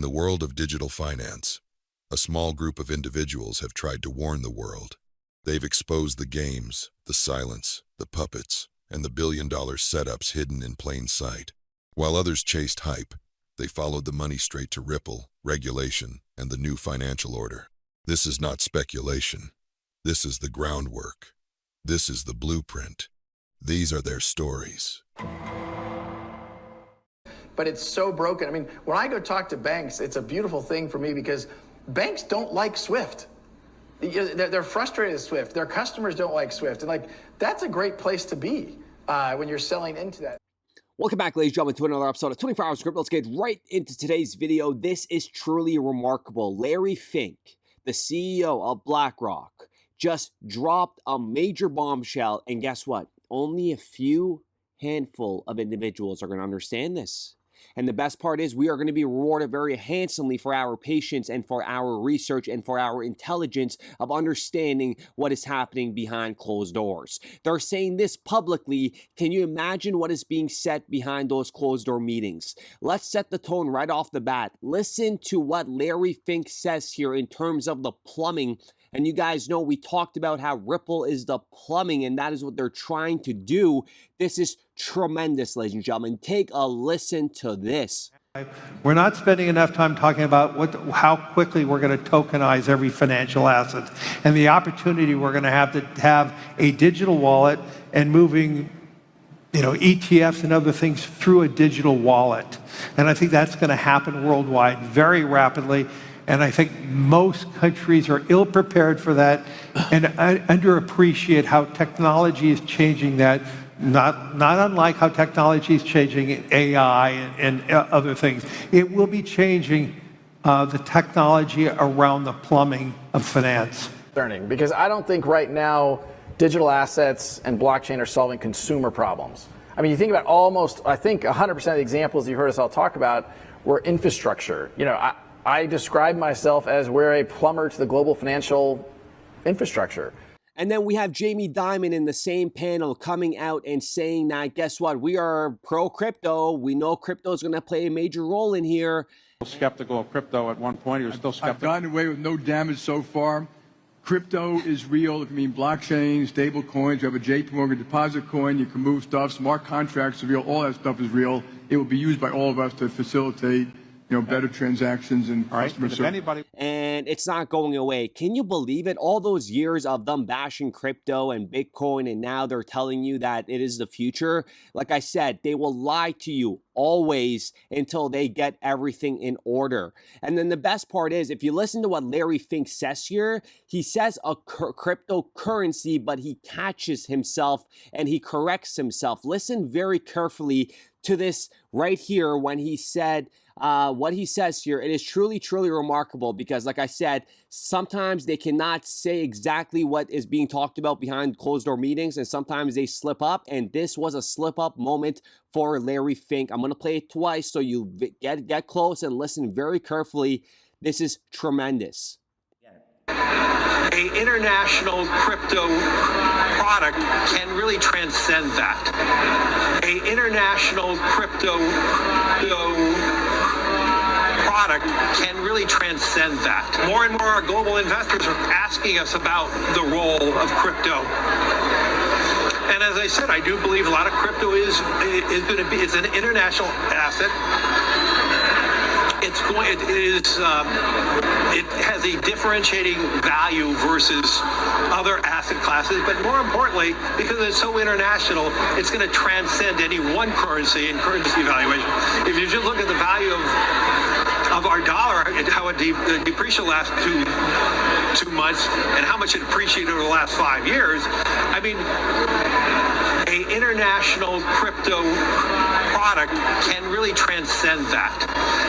the world of digital finance, a small group of individuals have tried to warn the world. They've exposed the games, the silence, the puppets, and the billion-dollar setups hidden in plain sight. While others chased hype, they followed the money straight to Ripple, regulation, and the new financial order. This is not speculation. This is the groundwork. This is the blueprint. These are their stories. But it's so broken. I mean, when I go talk to banks, it's a beautiful thing for me because banks don't like SWIFT. They're frustrated with SWIFT. Their customers don't like SWIFT. And like, that's a great place to be when you're selling into that. Welcome back, ladies and gentlemen, to another episode of 24 Hours Crypto. Let's get right into today's video. This is truly remarkable. Larry Fink, the CEO of BlackRock, just dropped a major bombshell. And guess what? Only a few handful of individuals are going to understand this. And the best part is we are going to be rewarded very handsomely for our patience and for our research and for our intelligence of understanding what is happening behind closed doors. They're saying this publicly. Can you imagine what is being said behind those closed door meetings? Let's set the tone right off the bat. Listen to what Larry Fink says here in terms of the plumbing. And you guys know we talked about how Ripple is the plumbing, and that is what they're trying to do. This is tremendous, ladies and gentlemen. Take a listen to this. We're not spending enough time talking about how quickly we're going to tokenize every financial asset and the opportunity we're going to have a digital wallet and moving ETFs and other things through a digital wallet. And I think that's going to happen worldwide very rapidly. And I think most countries are ill-prepared for that and underappreciate how technology is changing that, not unlike how technology is changing AI and other things. It will be changing the technology around the plumbing of finance. Because I don't think right now digital assets and blockchain are solving consumer problems. I mean, you think about I think 100% of the examples you heard us all talk about were infrastructure. I describe myself as we're a plumber to the global financial infrastructure. And then we have Jamie Dimon in the same panel coming out and saying that, guess what? We are pro-crypto. We know crypto is going to play a major role in here. Skeptical of crypto at one point. He was still skeptical. I've gotten away with no damage so far. Crypto is real. It can mean blockchain, stable coins. You have a JP Morgan deposit coin. You can move stuff. Smart contracts are real. All that stuff is real. It will be used by all of us to facilitate better transactions and customer service. And it's not going away. Can you believe it? All those years of them bashing crypto and Bitcoin, and now they're telling you that it is the future. Like I said, they will lie to you always until they get everything in order. And then the best part is, if you listen to what Larry Fink says here, he says a cryptocurrency, but he catches himself and he corrects himself. Listen very carefully to this right here when he said what he says here. It is truly, truly remarkable because, like I said, sometimes they cannot say exactly what is being talked about behind closed door meetings, and sometimes they slip up, and this was a slip up moment for Larry Fink. I'm going to play it twice so you get close and listen very carefully. This is tremendous. An international crypto product can really transcend that. An international crypto product can really transcend that. More and more our global investors are asking us about the role of crypto. And as I said, I do believe a lot of crypto is going to be, it's an international asset. It has a differentiating value versus other asset classes, but more importantly, because it's so international, it's going to transcend any one currency and currency valuation. If you just look at the value of our dollar and how it depreciated the last two months and how much it appreciated over the last 5 years, I mean, an international crypto product can really transcend that.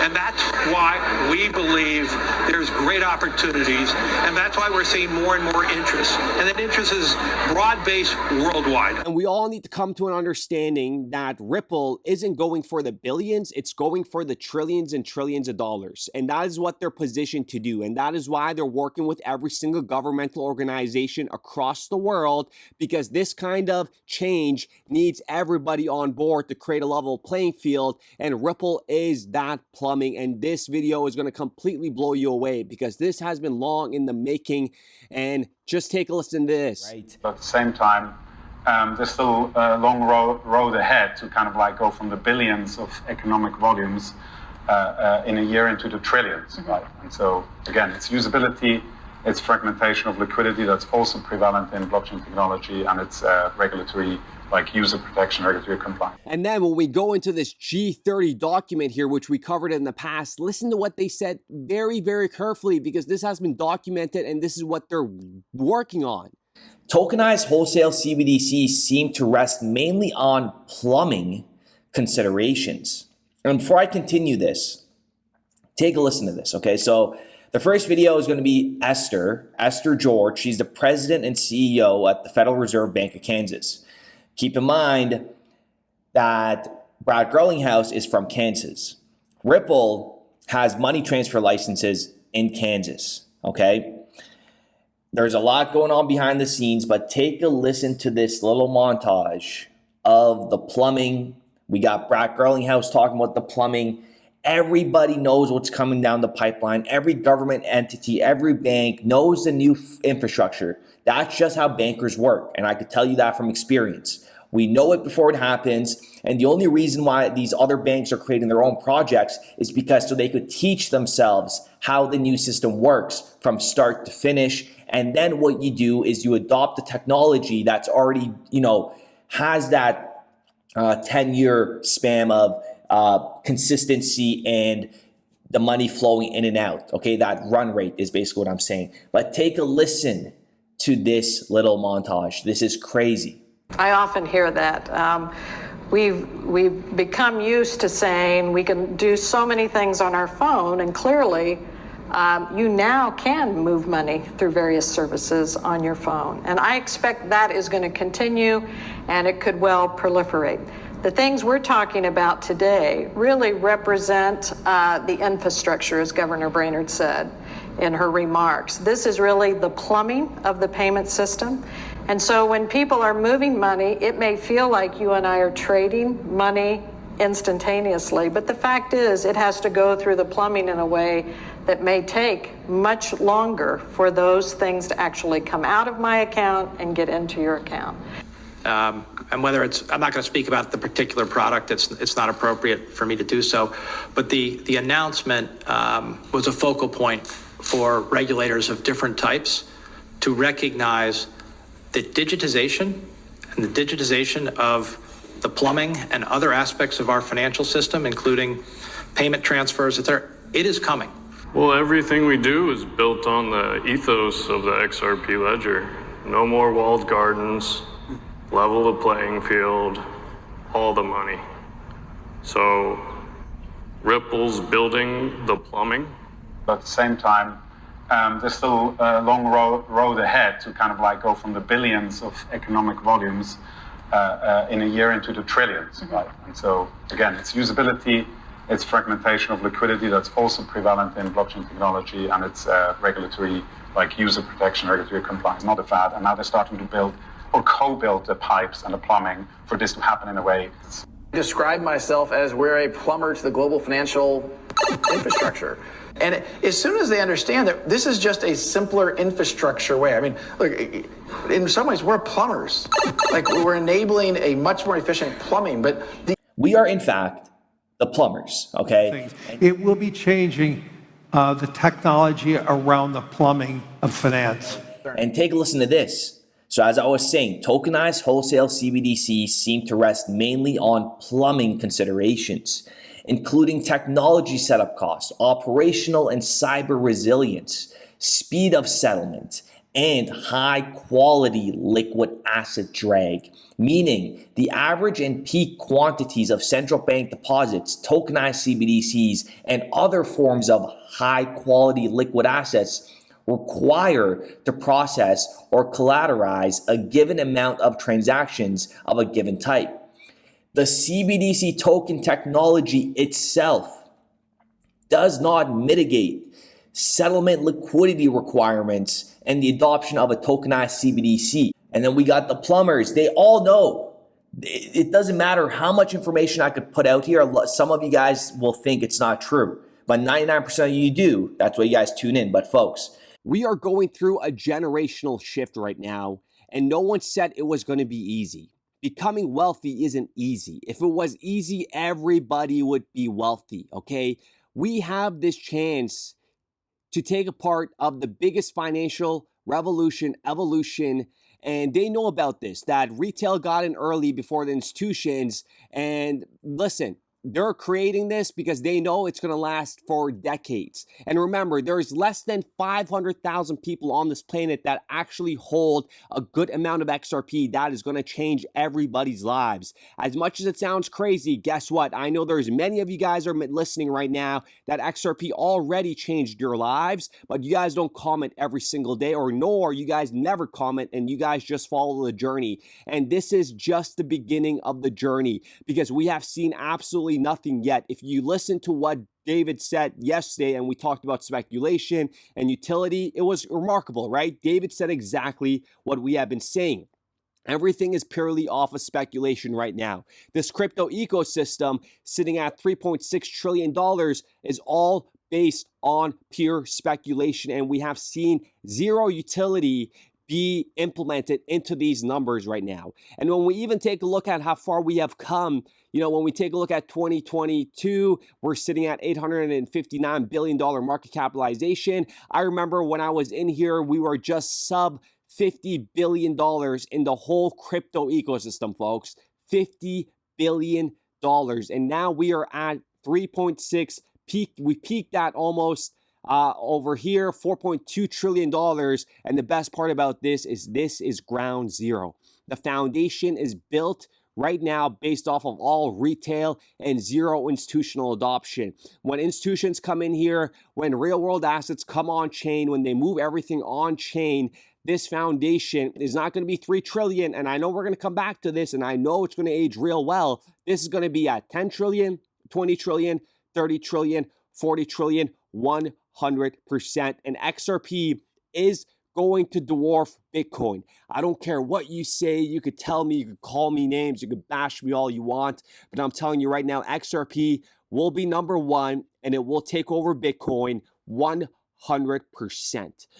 And that's why we believe there's great opportunities, and that's why we're seeing more and more interest. And that interest is broad-based worldwide. And we all need to come to an understanding that Ripple isn't going for the billions, it's going for the trillions and trillions of dollars. And that is what they're positioned to do. And that is why they're working with every single governmental organization across the world, because this kind of change exchange needs everybody on board to create a level playing field, and Ripple is that plumbing. And this video is going to completely blow you away because this has been long in the making. And just take a listen to this. Right. But at the same time, there's still a long road ahead to kind of like go from the billions of economic volumes in a year into the trillions, right? And so again, it's usability, it's fragmentation of liquidity that's also prevalent in blockchain technology, and it's regulatory, like user protection, regulatory compliance. And then when we go into this G30 document here, which we covered in the past, listen to what they said very, very carefully, because this has been documented and this is what they're working on. Tokenized wholesale CBDCs seem to rest mainly on plumbing considerations. And before I continue this, take a listen to this, okay? So the first video is going to be Esther George. She's the president and CEO at the Federal Reserve Bank of Kansas. Keep in mind that Brad Garlinghouse is from Kansas. Ripple has money transfer licenses in Kansas, okay? There's a lot going on behind the scenes, but take a listen to this little montage of the plumbing. We got Brad Garlinghouse talking about the plumbing. Everybody knows what's coming down the pipeline. Every government entity, every bank knows the new infrastructure. That's just how bankers work, and I could tell you that from experience. We know it before it happens, and the only reason why these other banks are creating their own projects is because so they could teach themselves how the new system works from start to finish. And then what you do is you adopt the technology that's already, has that 10-year span of consistency and the money flowing in and out. Okay, that run rate is basically what I'm saying. But take a listen to this little montage. This is crazy. I often hear that. We've become used to saying we can do so many things on our phone, and clearly you now can move money through various services on your phone. And I expect that is going to continue, and it could well proliferate. The things we're talking about today really represent the infrastructure, as Governor Brainerd said in her remarks. This is really the plumbing of the payment system. And so when people are moving money, it may feel like you and I are trading money instantaneously, but the fact is it has to go through the plumbing in a way that may take much longer for those things to actually come out of my account and get into your account. And whether it's, I'm not going to speak about the particular product, it's not appropriate for me to do so, but the announcement was a focal point for regulators of different types to recognize the digitization and the digitization of the plumbing and other aspects of our financial system, including payment transfers, etc. It is coming. Well, everything we do is built on the ethos of the XRP ledger. No more walled gardens, level the playing field, all the money. So Ripple's building the plumbing. But at the same time, there's still a long road ahead to kind of like go from the billions of economic volumes in a year into the trillions, right? And so again, it's usability, it's fragmentation of liquidity that's also prevalent in blockchain technology, and it's regulatory, like user protection, regulatory compliance, not a fad. And now they're starting to build or co-build the pipes and the plumbing for this to happen in a way. Describe myself as we're a plumber to the global financial infrastructure. And as soon as they understand that this is just a simpler infrastructure way, I mean, look, in some ways we're plumbers. Like we're enabling a much more efficient plumbing, but we are in fact the plumbers, okay? It will be changing the technology around the plumbing of finance. And take a listen to this. So as I was saying, tokenized wholesale CBDCs seem to rest mainly on plumbing considerations, including technology setup costs, operational and cyber resilience, speed of settlement, and high quality liquid asset drag, meaning the average and peak quantities of central bank deposits, tokenized CBDCs, and other forms of high quality liquid assets require to process or collateralize a given amount of transactions of a given type. The CBDC token technology itself does not mitigate settlement liquidity requirements and the adoption of a tokenized CBDC. And then we got the plumbers. They all know It doesn't matter how much information I could put out here. Some of you guys will think it's not true, but 99% of you do. That's why you guys tune in. But folks, we are going through a generational shift right now, and no one said it was going to be easy. Becoming wealthy isn't easy. If it was easy, everybody would be wealthy, okay? We have this chance to take a part of the biggest financial revolution, evolution, and they know about this, that retail got in early before the institutions. And listen, they're creating this because they know it's going to last for decades. And remember, there's less than 500,000 people on this planet that actually hold a good amount of XRP that is going to change everybody's lives. As much as it sounds crazy, guess what? I know there's many of you guys are listening right now that XRP already changed your lives, but you guys don't comment every single day, or nor you guys never comment, and you guys just follow the journey. And this is just the beginning of the journey, because we have seen absolutely nothing yet. If you listen to what David said yesterday, and we talked about speculation and utility, it was remarkable, right? David said exactly what we have been saying. Everything is purely off of speculation right now. This crypto ecosystem sitting at $3.6 trillion is all based on pure speculation, and we have seen zero utility be implemented into these numbers right now. And when we even take a look at how far we have come, when we take a look at 2022, we're sitting at $859 billion market capitalization. I remember when I was in here, we were just sub $50 billion in the whole crypto ecosystem, folks. $50 billion. And now we are at 3.6 peak. We peaked at almost over here, $4.2 trillion. And the best part about this is ground zero. The foundation is built right now based off of all retail and zero institutional adoption. When institutions come in here, when real world assets come on chain, when they move everything on chain, this foundation is not going to be 3 trillion. And I know we're going to come back to this, and I know it's going to age real well. This is going to be at 10 trillion, 20 trillion, 30 trillion, 40 trillion, 100%. And XRP is going to dwarf Bitcoin. I don't care what you say. You could tell me, you could call me names, you could bash me all you want, but I'm telling you right now, XRP will be number one, and it will take over Bitcoin 100%.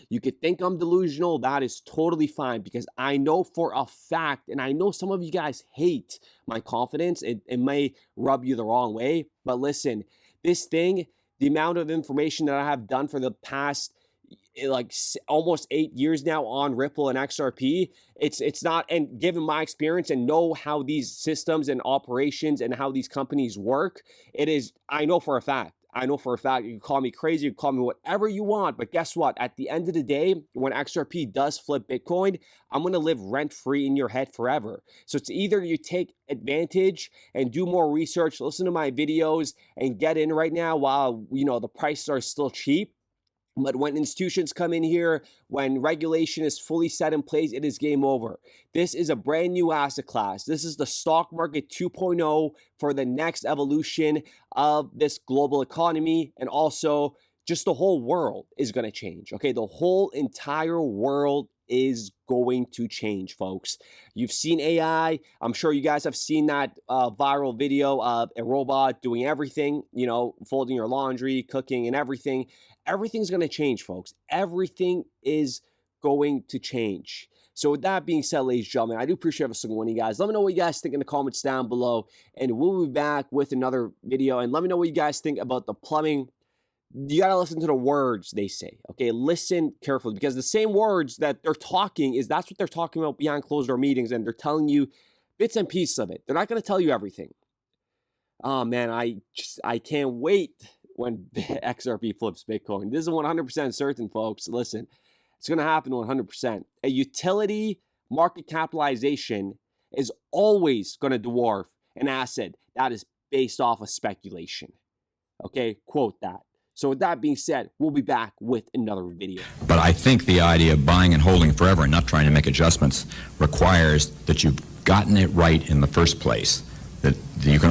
You could think I'm delusional. That is totally fine, because I know for a fact, and I know some of you guys hate my confidence. It may rub you the wrong way, but listen, this thing, the amount of information that I have done for the past like almost 8 years now on Ripple and XRP, it's not, and given my experience and know how these systems and operations and how these companies work, I know for a fact, you can call me crazy, you can call me whatever you want, but guess what? At the end of the day, when XRP does flip Bitcoin, I'm going to live rent-free in your head forever. So it's either you take advantage and do more research, listen to my videos, and get in right now while, the prices are still cheap. But when institutions come in here, when regulation is fully set in place, it is game over. This is a brand new asset class. This is the stock market 2.0 for the next evolution of this global economy, and also just the whole world is going to change. Okay, the whole entire world is going to change, folks. You've seen AI. I'm sure you guys have seen that viral video of a robot doing everything, folding your laundry, cooking, and everything. Everything's going to change, folks. Everything is going to change. So with that being said, ladies and gentlemen, I do appreciate every single one of you guys. Let me know what you guys think in the comments down below, and we'll be back with another video. And let me know what you guys think about the plumbing. You got to listen to the words they say, okay? Listen carefully, because the same words that they're talking that's what they're talking about behind closed door meetings, and they're telling you bits and pieces of it. They're not going to tell you everything. Oh man, I can't wait when XRP flips Bitcoin. This is 100% certain, folks. Listen, it's going to happen 100%. A utility market capitalization is always going to dwarf an asset that is based off of speculation. Okay, quote that. So with that being said, we'll be back with another video. But I think the idea of buying and holding forever and not trying to make adjustments requires that you've gotten it right in the first place. That you can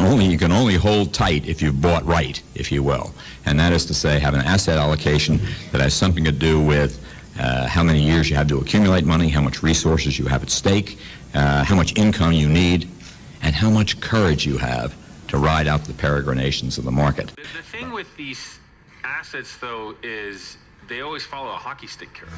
only hold tight if you've bought right, if you will. And that is to say, have an asset allocation that has something to do with how many years you have to accumulate money, how much resources you have at stake, how much income you need. and how much courage you have to ride out the peregrinations of the market. The thing with these assets, though, is they always follow a hockey stick curve.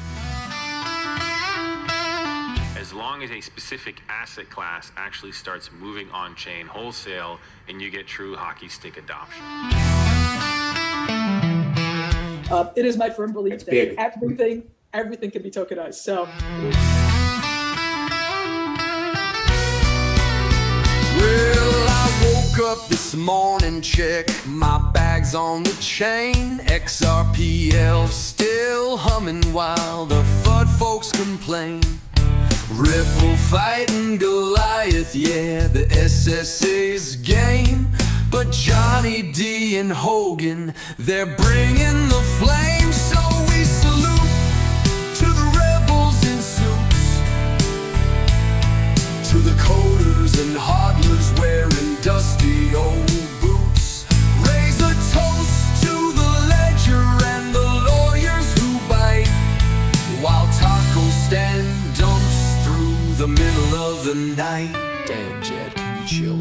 As long as a specific asset class actually starts moving on-chain wholesale and you get true hockey stick adoption. It is my firm belief that everything can be tokenized. So. Well, I woke up this morning, check my bags on the chain. XRPL still humming while the FUD folks complain. Ripple fighting Goliath, yeah, the SSA's game. But Johnny D and Hogan, they're bringing the flame. So we salute to the rebels in suits, to the coders and hodlers wearing dusty old boots. Raise a toast to the ledger and the lawyers who bite, while taco stand dumps through the middle of the night. Damn, Jed, can you chill?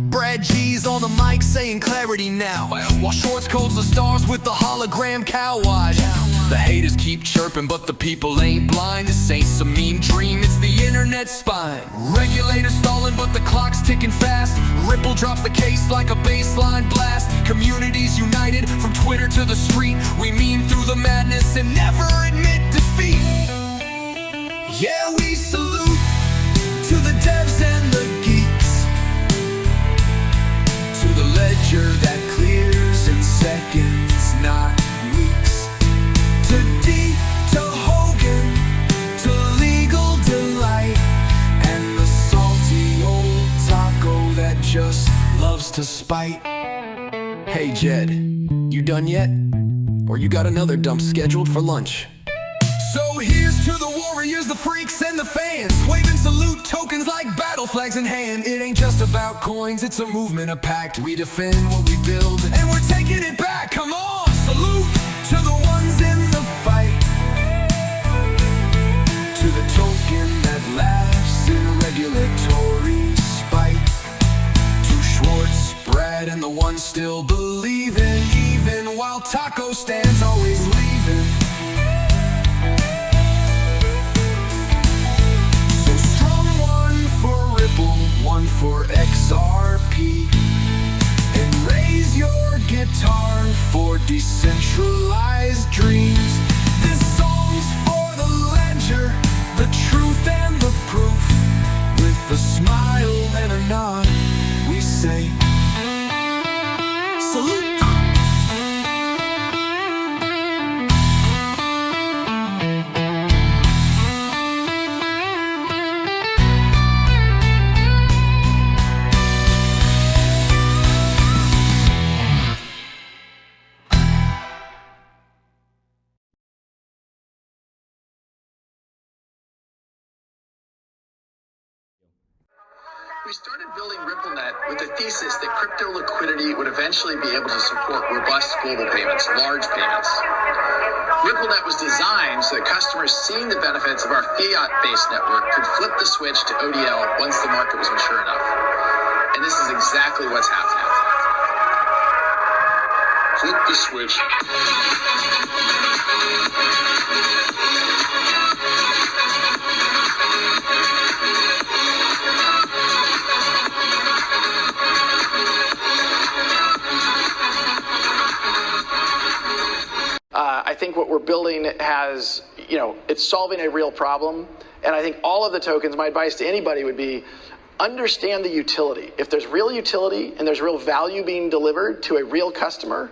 Brad G's on the mic saying clarity now, while Shorts codes the stars with the hologram cow wash. The haters keep chirping, but the people ain't blind. This ain't some mean dream, it's the internet's spine. Regulators stalling, but the clock's ticking fast. Ripple drops the case like a baseline blast. Communities united from Twitter to the street. We meme through the madness and never admit defeat. Yeah, we salute to the devs and the geeks, to the ledger that clears in seconds, not weeks. To D, to Hogan, to legal delight, and the salty old taco that just loves to spite. Hey Jed, you done yet? Or you got another dump scheduled for lunch? So here's to the warriors, the freaks, and the fans, waving salute tokens like battle flags in hand. It ain't just about coins, it's a movement, a pact. We defend what we build, and we're taking it back. Come on, salute to the ones in the fight, to the token that laughs in regulatory spite, to Schwartz, Brad, and the ones still believing, even while taco stands always leaving. One for XRP, and raise your guitar for decentralized dreams. This song's for the ledger, the truth and the proof. With a smile and a nod, we say salute. We started building RippleNet with the thesis that crypto liquidity would eventually be able to support robust global payments, large payments. RippleNet was designed so that customers seeing the benefits of our fiat-based network could flip the switch to ODL once the market was mature enough. And this is exactly what's happening. Flip the switch. I think what we're building has, it's solving a real problem. And I think all of the tokens, my advice to anybody would be, understand the utility. If there's real utility and there's real value being delivered to a real customer,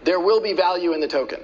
there will be value in the token.